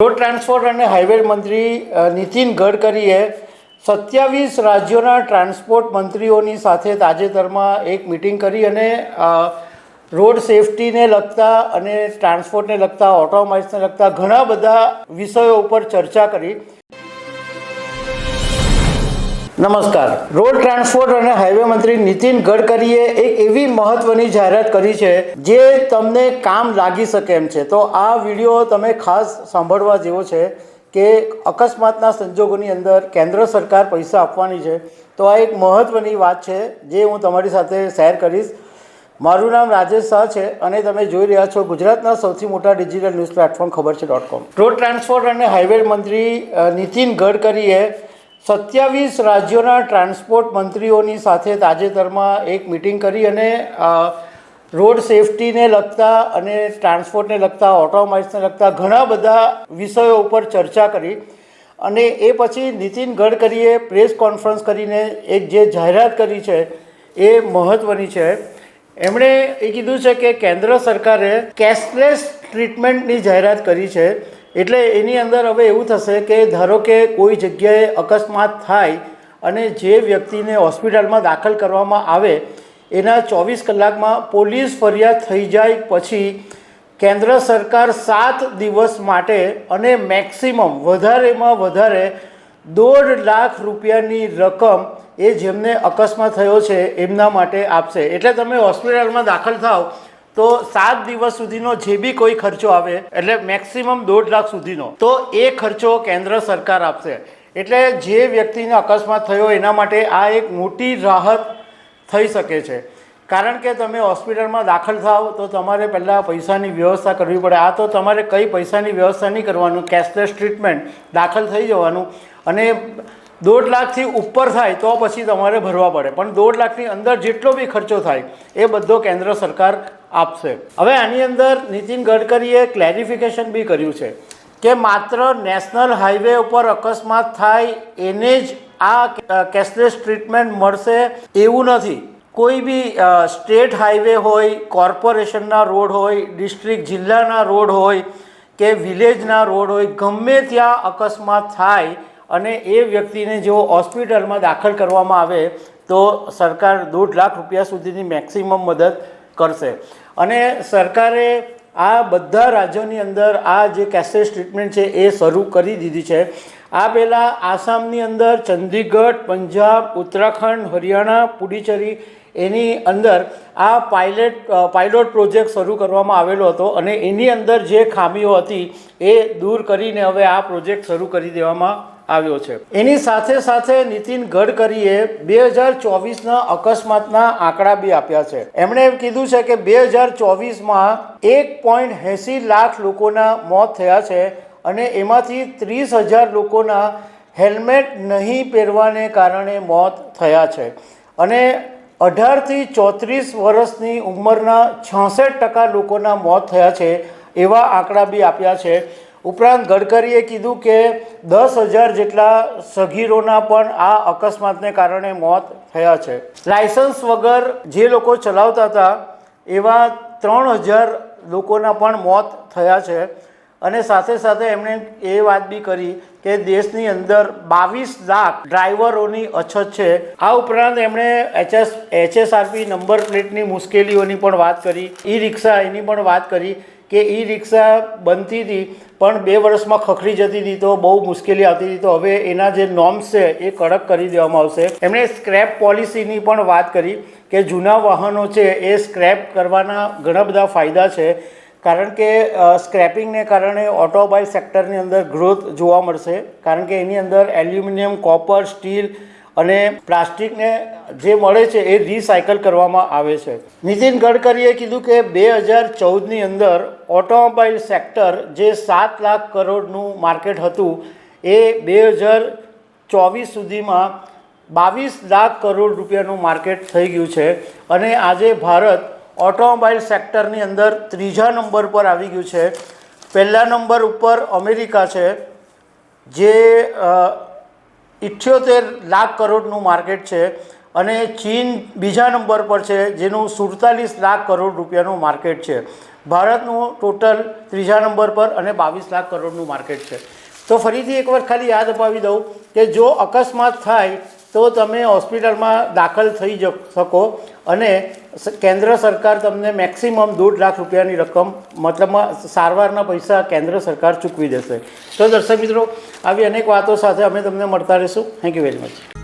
Road transport અને highway મંત્રી નીતિન ગડકરીએ 27 રાજ્યોના ટ્રાન્સપોર્ટ મંત્રીઓની સાથે તાજેતરમાં એક મિટિંગ કરી અને રોડ સેફટીને લગતા અને ટ્રાન્સપોર્ટને લગતા ઓટોમોબાઇલ્સને લગતા ઘણા બધા વિષયો ઉપર ચર્ચા કરી। નમસ્કાર। રોડ ટ્રાન્સપોર્ટ અને હાઈવે મંત્રી નીતિન ગડકરીએ એક એવી મહત્વની જાહેરાત કરી છે જે તમને કામ લાગી શકે એમ છે। તો આ વિડીયો તમે ખાસ સાંભળવા જેવો છે કે અકસ્માતના સંજોગોની અંદર કેન્દ્ર સરકાર પૈસા આપવાની છે। તો આ એક મહત્વની વાત છે જે હું તમારી સાથે શેર કરીશ। મારું નામ રાજેશ શાહ છે અને તમે જોઈ રહ્યા છો ગુજરાતના સૌથી મોટા ડિજિટલ ન્યૂઝ પ્લેટફોર્મ ખબરછે.com। રોડ ટ્રાન્સપોર્ટ અને હાઈવે મંત્રી નીતિન ગડકરીએ 27 રાજ્યોના ટ્રાન્સપોર્ટ મંત્રીઓની સાથે તાજેતરમાં એક મિટિંગ કરી અને રોડ સેફટીને લગતા અને ટ્રાન્સપોર્ટને લગતા ઓટોમોબાઇલ્સને લગતા ઘણા બધા વિષયો ઉપર ચર્ચા કરી અને એ પછી નીતિન ગડકરીએ પ્રેસ કોન્ફરન્સ કરીને એક જે જાહેરાત કરી છે એ મહત્ત્વની છે। એમણે એ કીધું છે કે કેન્દ્ર સરકારે કેશલેસ ટ્રીટમેન્ટની જાહેરાત કરી છે। એટલે એની અંદર હવે એવું થશે કે ધારો કે કોઈ જગ્યાએ અકસ્માત થાય અને જે વ્યક્તિને હોસ્પિટલમાં દાખલ કરવામાં આવે એના 24 કલાકમાં પોલીસ ફરિયાદ થઈ જાય પછી કેન્દ્ર સરકાર 7 દિવસ માટે અને મેક્સિમમ વધારેમાં વધારે 1.5 લાખ રૂપિયાની રકમ એ જેમને અકસ્માત થયો છે એમના માટે આપશે। એટલે તમે હોસ્પિટલમાં દાખલ થાવ તો 7 દિવસ સુધીનો જે બી કોઈ ખર્ચો આવે એટલે મેક્સિમમ 1.5 લાખ સુધીનો તો એ ખર્ચો કેન્દ્ર સરકાર આપશે। એટલે જે વ્યક્તિને અકસ્માત થયો એના માટે આ એક મોટી રાહત થઈ શકે છે। કારણ કે તમે હોસ્પિટલમાં દાખલ થાવ તો તમારે પહેલાં પૈસાની વ્યવસ્થા કરવી પડે। આ તો તમારે કંઈ પૈસાની વ્યવસ્થા નહીં કરવાનું, કેશલેસ ટ્રીટમેન્ટ દાખલ થઈ જવાનું અને 1.5 લાખથી ઉપર થાય તો પછી તમારે ભરવા પડે, પણ 1.5 લાખની અંદર જેટલો બી ખર્ચો થાય એ બધો કેન્દ્ર સરકાર આપશે। હવે આની અંદર નીતિન ગડકરીએ ક્લેરિફિકેશન બી કર્યું છે કે માત્ર નેશનલ હાઈવે ઉપર અકસ્માત થાય એને જ આ કેશલેસ ટ્રીટમેન્ટ મળશે એવું નથી। કોઈ બી સ્ટેટ હાઈવે હોય, કોર્પોરેશનના રોડ હોય, ડિસ્ટ્રિક્ટ જિલ્લાના રોડ હોય કે વિલેજના રોડ હોય, ગમે ત્યાં અકસ્માત થાય અને એ વ્યક્તિને જો હોસ્પિટલમાં દાખલ કરવામાં આવે તો સરકાર 1.5 લાખ રૂપિયા સુધીની મેક્સિમમ મદદ કરશે। અને સરકારે આ બધા રાજ્યોની અંદર આ જે કેશલેસ ટ્રીટમેન્ટ છે એ શરૂ કરી દીધી છે। આ પહેલાં આસામની અંદર, ચંદીગઢ, પંજાબ, ઉત્તરાખંડ, હરિયાણા, પુડુચેરી એની અંદર આ પાયલોટ પ્રોજેક્ટ શરૂ કરવામાં આવેલો હતો અને એની અંદર જે ખામીઓ હતી એ દૂર કરીને હવે આ પ્રોજેક્ટ શરૂ કરી દેવામાં આવ્યો છે। એની સાથે સાથે નીતિન ગડકરીએ 2024ના અકસ્માતના આંકડા બી આપ્યા છે। એમણે એમ કીધું છે કે 2024માં 1.80 લાખ લોકોના મોત થયા છે અને એમાંથી 30,000 લોકોના હેલ્મેટ નહીં પહેરવાને કારણે મોત થયા છે અને 18થી 34 વર્ષની ઉંમરના 66% લોકોના મોત થયા છે એવા આંકડા બી આપ્યા છે। ઉપરાંત ગડકરીએ કીધું કે 10,000 જેટલા સગીરોના પણ આ અકસ્માતને કારણે મોત થયા છે। લાયસન્સ વગર જે લોકો ચલાવતા હતા એવા 3,000 લોકોના પણ મોત થયા છે અને સાથે સાથે એમણે એ વાત બી કરી કે દેશની અંદર 22 લાખ ડ્રાઈવરોની અછત છે। આ ઉપરાંત એમણે HSRP નંબર પ્લેટની મુશ્કેલીઓની પણ વાત કરી, ઈ રિક્ષા એની પણ વાત કરી કે ઈ રિક્ષા બનતી હતી પણ 2 વર્ષમાં ખખડી જતી હતી તો બહુ મુશ્કેલી આવતી હતી, તો હવે એના જે નોર્મ્સ છે એ કડક કરી દેવામાં આવશે। એમણે સ્ક્રેપ પોલિસીની પણ વાત કરી કે જૂના વાહનો છે એ સ્ક્રેપ કરવાના ઘણા બધા ફાયદા છે કારણ કે સ્ક્રેપિંગને કારણે ઓટોમોબાઈલ સેક્ટરની અંદર ગ્રોથ જોવા મળશે કારણ કે એની અંદર એલ્યુમિનિયમ, કોપર, સ્ટીલ અને પ્લાસ્ટિકને જે મળે છે એ રિસાયકલ કરવામાં આવે છે। નીતિન ગડકરીએ કીધું કે 2014ની અંદર ઓટોમોબાઈલ સેક્ટર જે 7 લાખ કરોડનું માર્કેટ હતું એ 2024 સુધીમાં 22 લાખ કરોડ રૂપિયાનું માર્કેટ થઈ ગયું છે અને આજે ભારત ઓટોમોબાઈલ સેક્ટરની અંદર 3જા નંબર પર આવી ગયું છે। પહેલા નંબર ઉપર અમેરિકા છે જે 78 લાખ કરોડનું માર્કેટ છે અને ચીન બીજા નંબર પર છે જેનું 47 લાખ કરોડ રૂપિયાનું માર્કેટ છે। ભારતનું ટોટલ ત્રીજા નંબર પર અને 22 લાખ કરોડનું માર્કેટ છે. તો ફરીથી એકવાર ખાલી યાદ અપાવી દઉં કે જો અકસ્માત થાય તો તમે હોસ્પિટલમાં દાખલ થઈ શકો અને કેન્દ્ર સરકાર તમને મેક્સિમમ 2.5 લાખ રૂપિયાની રકમ મતલબમાં સારવારના પૈસા કેન્દ્ર સરકાર ચૂકવી દેશે. તો દર્શક મિત્રો, આવી અનેક વાતો સાથે અમે તમને મળતા રહીશું. Thank you very much.